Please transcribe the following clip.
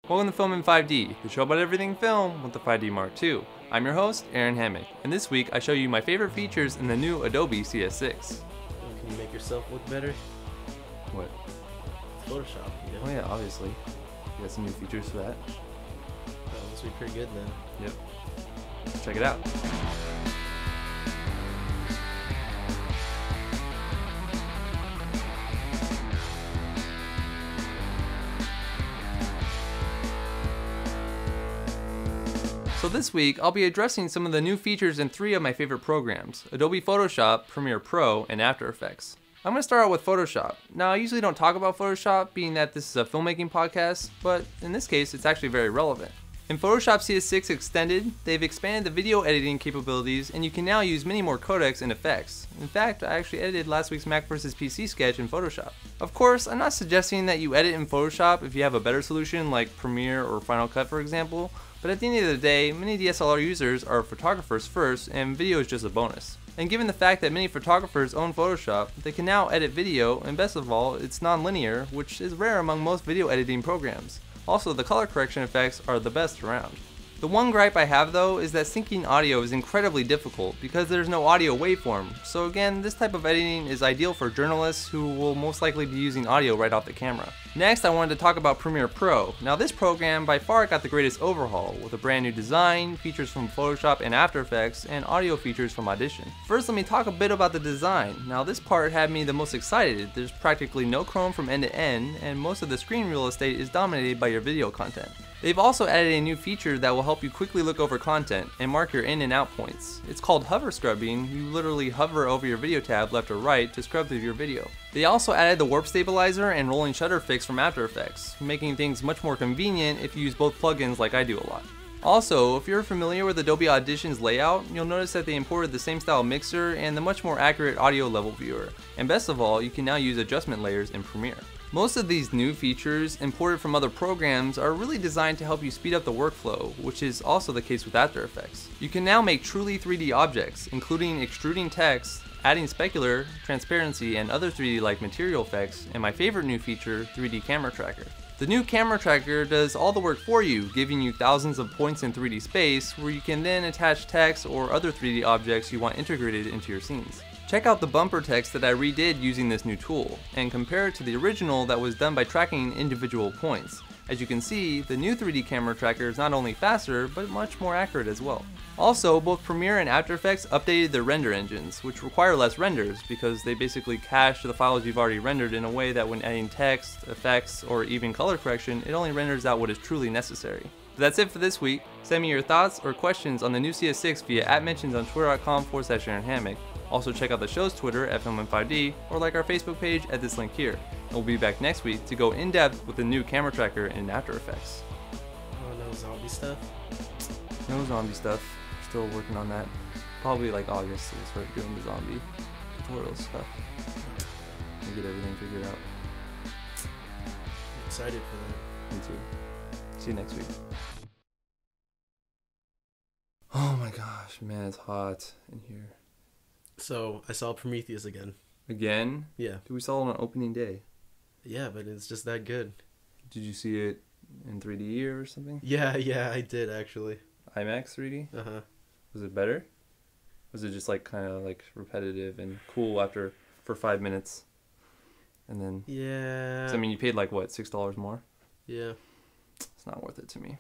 Welcome to FilmIn5D, the show about everything film with the 5D Mark II. I'm your host, Aaron Hammock, and this week I show you my favorite features in the new Adobe CS6. Can you make yourself look better? What? It's Photoshop, you know? Oh yeah, obviously. You got some new features for that. That must be pretty good then. Yep. Check it out. So this week, I'll be addressing some of the new features in 3 of my favorite programs, Adobe Photoshop, Premiere Pro, and After Effects. I'm going to start out with Photoshop. Now, I usually don't talk about Photoshop, being that this is a filmmaking podcast, but in this case, it's actually very relevant. In Photoshop CS6 Extended, they've expanded the video editing capabilities, and you can now use many more codecs and effects. In fact, I actually edited last week's Mac vs. PC sketch in Photoshop. Of course, I'm not suggesting that you edit in Photoshop if you have a better solution like Premiere or Final Cut, for example. But at the end of the day, many DSLR users are photographers first, and video is just a bonus. And given the fact that many photographers own Photoshop, they can now edit video, and best of all, it's non-linear, which is rare among most video editing programs. Also, the color correction effects are the best around. The one gripe I have though is that syncing audio is incredibly difficult because there's no audio waveform. So again, this type of editing is ideal for journalists who will most likely be using audio right off the camera. Next, I wanted to talk about Premiere Pro. Now this program by far got the greatest overhaul with a brand new design, features from Photoshop and After Effects, and audio features from Audition. First, let me talk a bit about the design. Now this part had me the most excited. There's practically no chrome from end to end, and most of the screen real estate is dominated by your video content. They've also added a new feature that will help you quickly look over content and mark your in and out points. It's called hover scrubbing. You literally hover over your video tab left or right to scrub through your video. They also added the warp stabilizer and rolling shutter fix from After Effects, making things much more convenient if you use both plugins like I do a lot. Also, if you're familiar with Adobe Audition's layout, you'll notice that they imported the same style mixer and the much more accurate audio level viewer. And best of all, you can now use adjustment layers in Premiere. Most of these new features imported from other programs are really designed to help you speed up the workflow, which is also the case with After Effects. You can now make truly 3D objects, including extruding text, adding specular, transparency, and other 3D-like material effects, and my favorite new feature, 3D Camera Tracker. The new Camera Tracker does all the work for you, giving you thousands of points in 3D space where you can then attach text or other 3D objects you want integrated into your scenes. Check out the bumper text that I redid using this new tool, and compare it to the original that was done by tracking individual points. As you can see, the new 3D Camera Tracker is not only faster, but much more accurate as well. Also, both Premiere and After Effects updated their render engines, which require less renders because they basically cache the files you've already rendered in a way that when adding text, effects, or even color correction, it only renders out what is truly necessary. But that's it for this week. Send me your thoughts or questions on the new CS6 via @mentions on twitter.com/AaronHammock. Also check out the show's Twitter at FilmIn5D or like our Facebook page at this link here. And we'll be back next week to go in depth with the new camera tracker in After Effects. Oh, no zombie stuff? No zombie stuff. Still working on that. Probably like August we'll start doing the zombie tutorial stuff. We'll get everything figured out. I'm excited for that. Me too. See you next week. Oh my gosh, man, it's hot in here. So, I saw Prometheus again. Again? Yeah. Dude, we saw it on opening day. Yeah, but it's just that good. Did you see it in 3D or something? Yeah, I did actually. IMAX 3D? Uh-huh. Was it better? Was it just like kind of like repetitive and cool for 5 minutes? And then... Yeah. So, I mean, you paid like what, $6 more? Yeah. It's not worth it to me.